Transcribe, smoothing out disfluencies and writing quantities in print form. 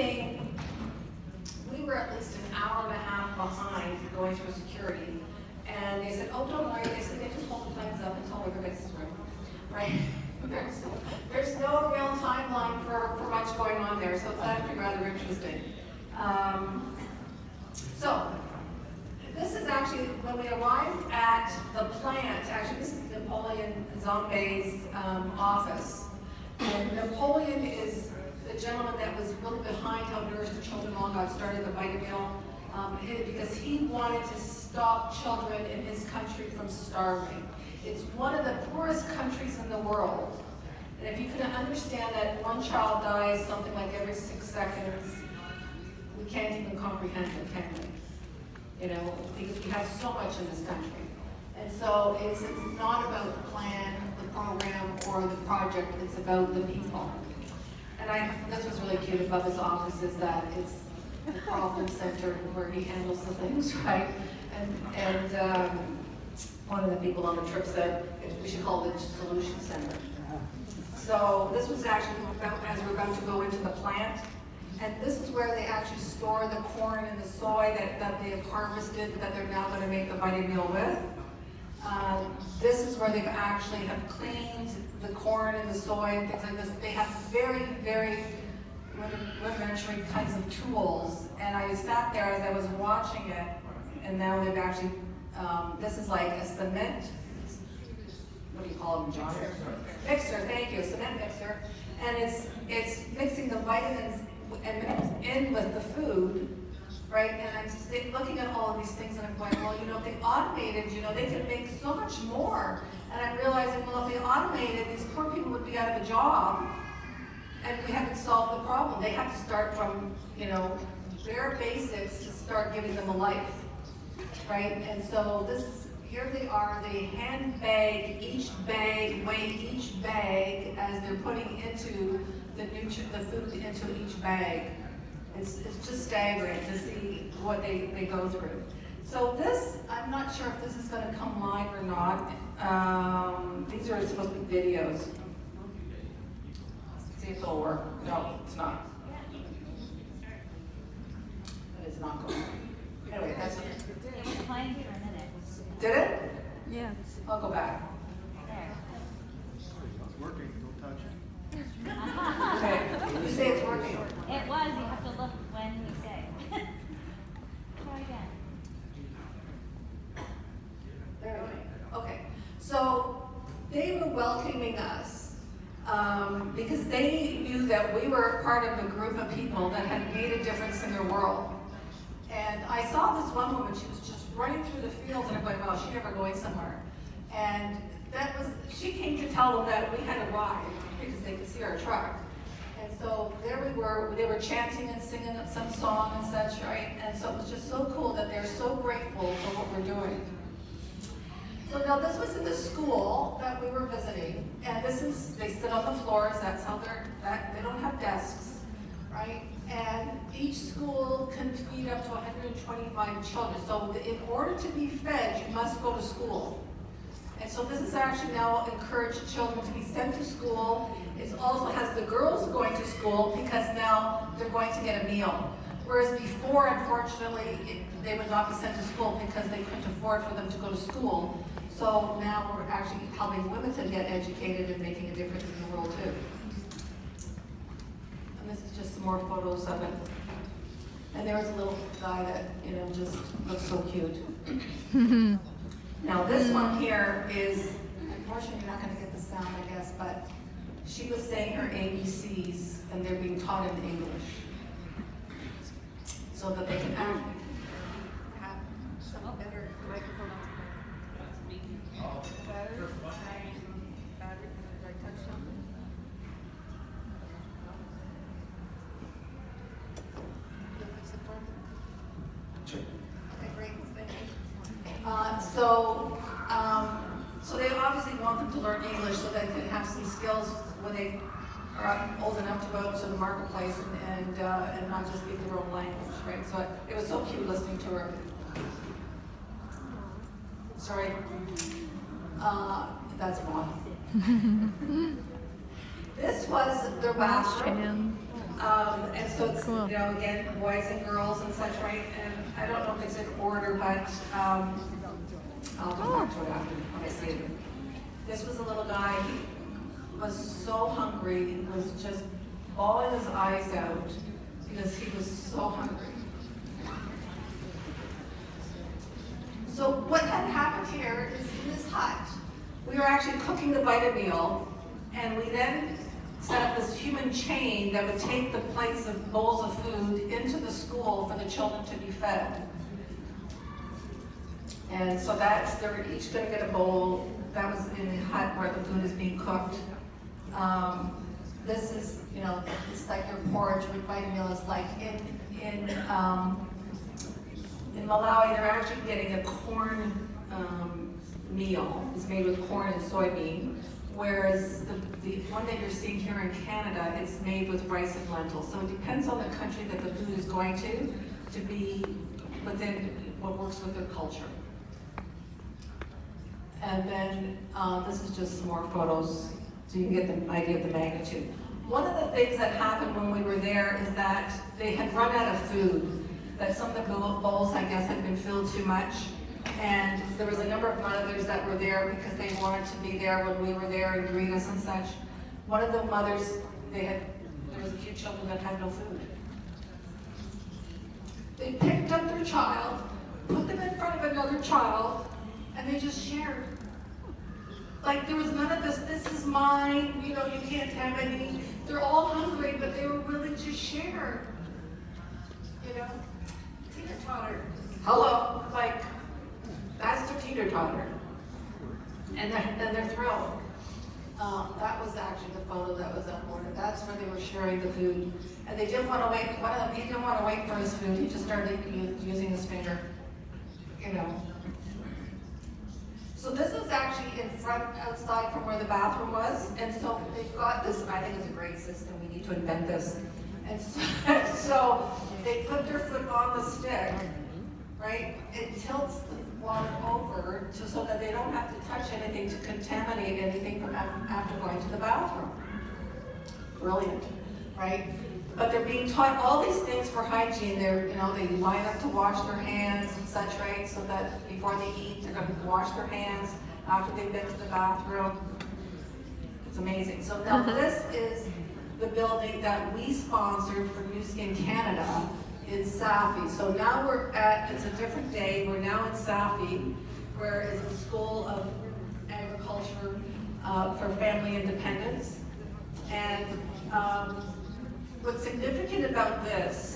leaving, we were at least an hour and a half behind going through security. And they said, oh, don't worry. They said, they just hold the planes up until everybody's through, right? There's no real timeline for much going on there, so it's actually rather interesting. So, this is actually, when we arrived at the plant, actually this is Napoleon Zombay's office. And Napoleon is the gentleman that was really behind how Nourish the Children Long got started, the Vita Meal, because he wanted to stop children in his country from starving. It's one of the poorest countries in the world. And if you can understand that one child dies something like every 6 seconds, we can't even comprehend it, can we? You know, because we have so much in this country. And so it's not about the plan, the program, or the project, it's about the people. And this was really cute about his office, is that it's the problem center where he handles the things, right? And one of the people on the trip said we should call it the solution center. So this was actually as we're about to go into the plant. And this is where they actually store the corn and the soy that they have harvested, that they're now going to make the Vita Meal with. This is where they've actually have cleaned the corn and the soy and things like this. They have very, very rudimentary kinds of tools. And I sat there as I was watching it, and now they've actually, this is like a cement, what do you call them, John? Mixer, thank you, cement mixer. And it's mixing the vitamins and in with the food, right? And I'm looking at all of these things and I'm going, well, you know, if they automated, you know, they could make so much more. And I'm realizing, well, if they automated, these poor people would be out of a job and we haven't solved the problem. They have to start from, you know, bare basics to start giving them a life, right? And so here they are, they handbag each bag, weigh each bag as they're putting into the food into each bag. It's just staggering to see what they go through. So this, I'm not sure if this is going to come live or not. These are supposed to be videos. See if it'll work. No, it's not. But it's not going. Anyway, that's it. It was playing for a minute. Did it? Yeah. I'll go back. It's working, don't touch it. Okay. You say it's working. It was, you have to look when we say. Try again. There we go. Okay. So they were welcoming us because they knew that we were part of a group of people that had made a difference in their world. And I saw this one woman, she was just running through the fields, and I'm going, wow, she's never going somewhere. And she came to tell them that we had arrived because they could see our truck. And so there we were, they were chanting and singing some song and such, right? And so it was just so cool that they're so grateful for what we're doing. So now this was in the school that we were visiting, and they sit on the floors, that's how they don't have desks, right? And each school can feed up to 125 children. So in order to be fed, you must go to school. And so this is actually now encouraged children to be sent to school. It also has the girls going to school because now they're going to get a meal. Whereas before, unfortunately, they would not be sent to school because they couldn't afford for them to go to school. So now we're actually helping women to get educated and making a difference in the world too. And this is just some more photos of it. And there was a little guy that, you know, just looks so cute. Now this one here is, unfortunately you're not going to get the sound, I guess, but she was saying her ABCs and they're being taught in English. So that they can have some better microphone. Battery, did I touch something? Sure. Okay, great, thank you. So they obviously want them to learn English so they can have some skills when they are old enough to go out to the marketplace and not just speak their own language, right? So it was so cute listening to her. Sorry. That's wrong. This was their bathroom. And so it's, Cool. you know, again, boys and girls and such, right? And I don't know if it's in order, but I'll come back to it after when I see it. This was a little guy, he was so hungry, he was just bawling his eyes out because he was so hungry. So what had happened here is in this hut, we were actually cooking the Vitameal, and we then set up this human chain that would take the plates of bowls of food into the school for the children to be fed. And so they were each going to get a bowl. That was in the hut where the food is being cooked. This is, you know, it's like your porridge with Vitameal is like in Malawi, they're actually getting a corn meal. It's made with corn and soybean, whereas the one that you're seeing here in Canada, it's made with rice and lentils. So it depends on the country that the food is going to be within what works with their culture. And then this is just some more photos so you can get the idea of the magnitude. One of the things that happened when we were there is that they had run out of food, that some of the bowls, I guess, had been filled too much. And there was a number of mothers that were there because they wanted to be there when we were there and greet us and such. One of the mothers, there was a few children that had no food. They picked up their child, put them in front of another child, and they just shared. Like there was none of this is mine, you know, you can't have any. They're all hungry, but they were willing to share. You know, teeter-totter. Hello, like, that's their teeter-totter. And they're thrilled. That was actually the photo that was on board. That's where they were sharing the food. And they didn't want to wait, one of them, he didn't want to wait for his food. He just started using his finger, you know. So this is actually in front, outside from where the bathroom was. And so they've got this, I think it's a great system. We need to invent this. And so they put their foot on the stick, right? It tilts the water over so that they don't have to touch anything to contaminate anything from after going to the bathroom. Brilliant, right? But they're being taught all these things for hygiene. They line up to wash their hands and such, right? So that before they eat, they're going to wash their hands after they've been to the bathroom. It's amazing. So now this is the building that we sponsored for New Skin Canada in Safi. So now it's a different day. We're now in Safi, where it's the School of Agriculture for Family Independence. And what's significant about this